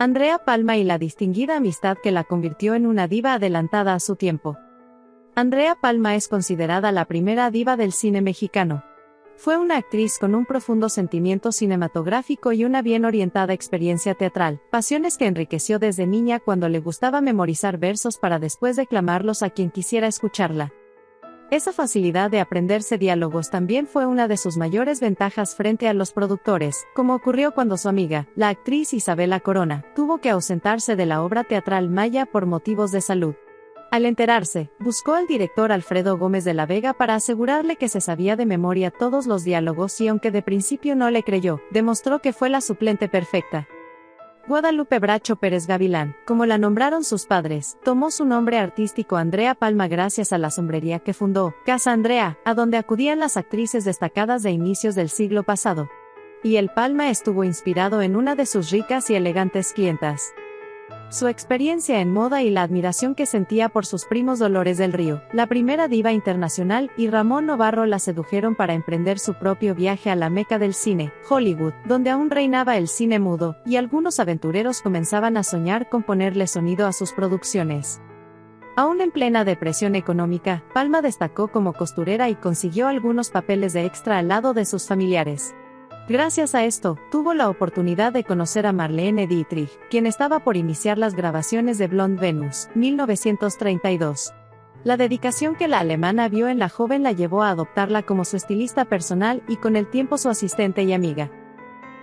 Andrea Palma y la distinguida amistad que la convirtió en una diva adelantada a su tiempo. Andrea Palma es considerada la primera diva del cine mexicano. Fue una actriz con un profundo sentimiento cinematográfico y una bien orientada experiencia teatral, pasiones que enriqueció desde niña cuando le gustaba memorizar versos para después declamarlos a quien quisiera escucharla. Esa facilidad de aprenderse diálogos también fue una de sus mayores ventajas frente a los productores, como ocurrió cuando su amiga, la actriz Isabela Corona, tuvo que ausentarse de la obra teatral Maya por motivos de salud. Al enterarse, buscó al director Alfredo Gómez de la Vega para asegurarle que se sabía de memoria todos los diálogos y aunque de principio no le creyó, demostró que fue la suplente perfecta. Guadalupe Bracho Pérez Gavilán, como la nombraron sus padres, tomó su nombre artístico Andrea Palma gracias a la sombrería que fundó, Casa Andrea, a donde acudían las actrices destacadas de inicios del siglo pasado. Y el Palma estuvo inspirado en una de sus ricas y elegantes clientas. Su experiencia en moda y la admiración que sentía por sus primos Dolores del Río, la primera diva internacional, y Ramón Novarro la sedujeron para emprender su propio viaje a la meca del cine, Hollywood, donde aún reinaba el cine mudo, y algunos aventureros comenzaban a soñar con ponerle sonido a sus producciones. Aún en plena depresión económica, Palma destacó como costurera y consiguió algunos papeles de extra al lado de sus familiares. Gracias a esto, tuvo la oportunidad de conocer a Marlene Dietrich, quien estaba por iniciar las grabaciones de Blonde Venus, 1932. La dedicación que la alemana vio en la joven la llevó a adoptarla como su estilista personal y con el tiempo su asistente y amiga.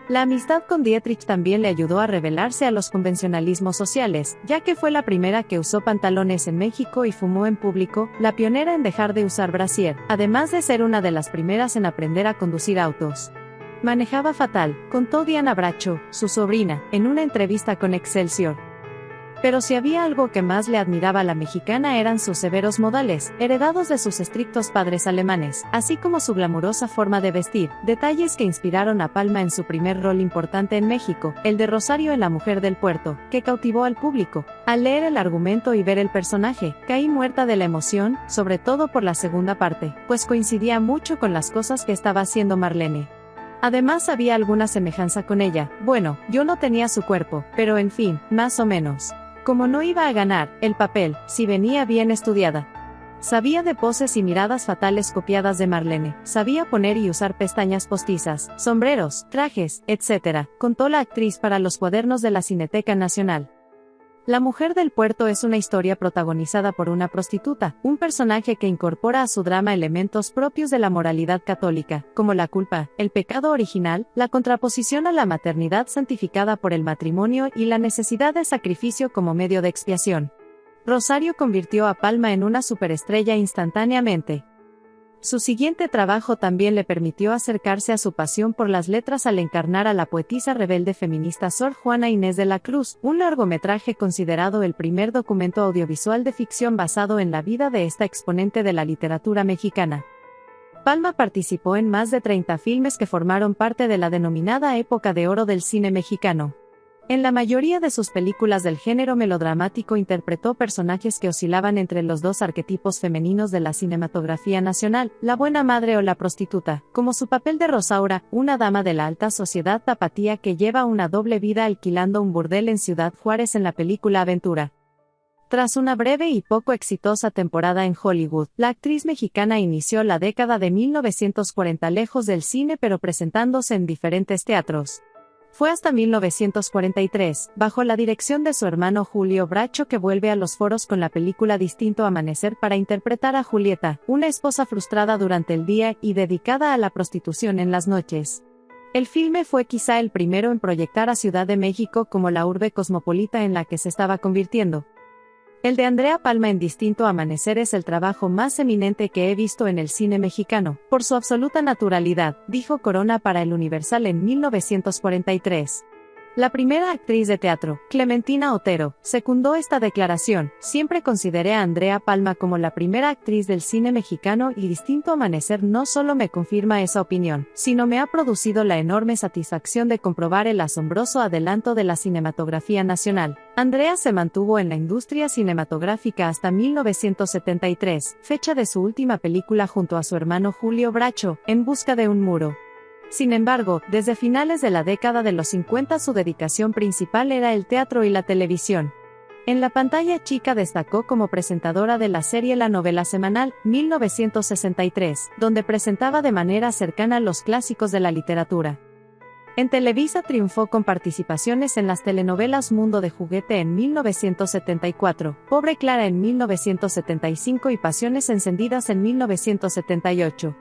La amistad con Dietrich también le ayudó a rebelarse a los convencionalismos sociales, ya que fue la primera que usó pantalones en México y fumó en público, la pionera en dejar de usar brasier, además de ser una de las primeras en aprender a conducir autos. Manejaba fatal, contó Diana Bracho, su sobrina, en una entrevista con Excelsior. Pero si había algo que más le admiraba a la mexicana eran sus severos modales, heredados de sus estrictos padres alemanes, así como su glamurosa forma de vestir, detalles que inspiraron a Palma en su primer rol importante en México, el de Rosario en La Mujer del Puerto, que cautivó al público. Al leer el argumento y ver el personaje, caí muerta de la emoción, sobre todo por la segunda parte, pues coincidía mucho con las cosas que estaba haciendo Marlene. Además había alguna semejanza con ella, bueno, yo no tenía su cuerpo, pero en fin, más o menos. Como no iba a ganar el papel, si venía bien estudiada. Sabía de poses y miradas fatales copiadas de Marlene, sabía poner y usar pestañas postizas, sombreros, trajes, etc., contó la actriz para los cuadernos de la Cineteca Nacional. La Mujer del Puerto es una historia protagonizada por una prostituta, un personaje que incorpora a su drama elementos propios de la moralidad católica, como la culpa, el pecado original, la contraposición a la maternidad santificada por el matrimonio y la necesidad de sacrificio como medio de expiación. Rosario convirtió a Palma en una superestrella instantáneamente. Su siguiente trabajo también le permitió acercarse a su pasión por las letras al encarnar a la poetisa rebelde feminista Sor Juana Inés de la Cruz, un largometraje considerado el primer documento audiovisual de ficción basado en la vida de esta exponente de la literatura mexicana. Palma participó en más de 30 filmes que formaron parte de la denominada época de oro del cine mexicano. En la mayoría de sus películas del género melodramático interpretó personajes que oscilaban entre los dos arquetipos femeninos de la cinematografía nacional, la buena madre o la prostituta, como su papel de Rosaura, una dama de la alta sociedad tapatía que lleva una doble vida alquilando un burdel en Ciudad Juárez en la película Aventura. Tras una breve y poco exitosa temporada en Hollywood, la actriz mexicana inició la década de 1940 lejos del cine pero presentándose en diferentes teatros. Fue hasta 1943, bajo la dirección de su hermano Julio Bracho, que vuelve a los foros con la película Distinto Amanecer para interpretar a Julieta, una esposa frustrada durante el día y dedicada a la prostitución en las noches. El filme fue quizá el primero en proyectar a Ciudad de México como la urbe cosmopolita en la que se estaba convirtiendo. El de Andrea Palma en Distinto Amanecer es el trabajo más eminente que he visto en el cine mexicano, por su absoluta naturalidad, dijo Corona para El Universal en 1943. La primera actriz de teatro, Clementina Otero, secundó esta declaración: siempre consideré a Andrea Palma como la primera actriz del cine mexicano y Distinto Amanecer no solo me confirma esa opinión, sino me ha producido la enorme satisfacción de comprobar el asombroso adelanto de la cinematografía nacional. Andrea se mantuvo en la industria cinematográfica hasta 1973, fecha de su última película junto a su hermano Julio Bracho, En busca de un muro. Sin embargo, desde finales de la década de los 50 su dedicación principal era el teatro y la televisión. En la pantalla chica destacó como presentadora de la serie La Novela Semanal, 1963, donde presentaba de manera cercana los clásicos de la literatura. En Televisa triunfó con participaciones en las telenovelas Mundo de Juguete en 1974, Pobre Clara en 1975 y Pasiones Encendidas en 1978.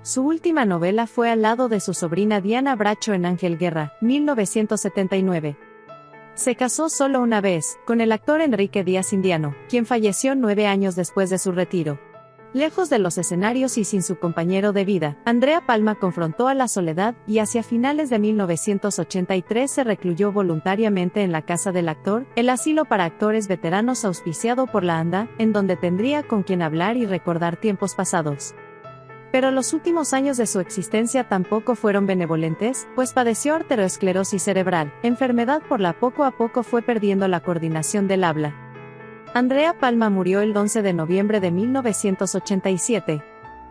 Su última novela fue al lado de su sobrina Diana Bracho en Ángel Guerra, 1979. Se casó solo una vez, con el actor Enrique Díaz Indiano, quien falleció 9 años después de su retiro. Lejos de los escenarios y sin su compañero de vida, Andrea Palma confrontó a la soledad y hacia finales de 1983 se recluyó voluntariamente en la casa del actor, el asilo para actores veteranos auspiciado por la ANDA, en donde tendría con quien hablar y recordar tiempos pasados. Pero los últimos años de su existencia tampoco fueron benevolentes, pues padeció arteriosclerosis cerebral, enfermedad por la poco a poco fue perdiendo la coordinación del habla. Andrea Palma murió el 11 de noviembre de 1987.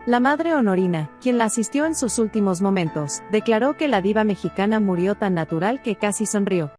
La madre Honorina, quien la asistió en sus últimos momentos, declaró que la diva mexicana murió tan natural que casi sonrió.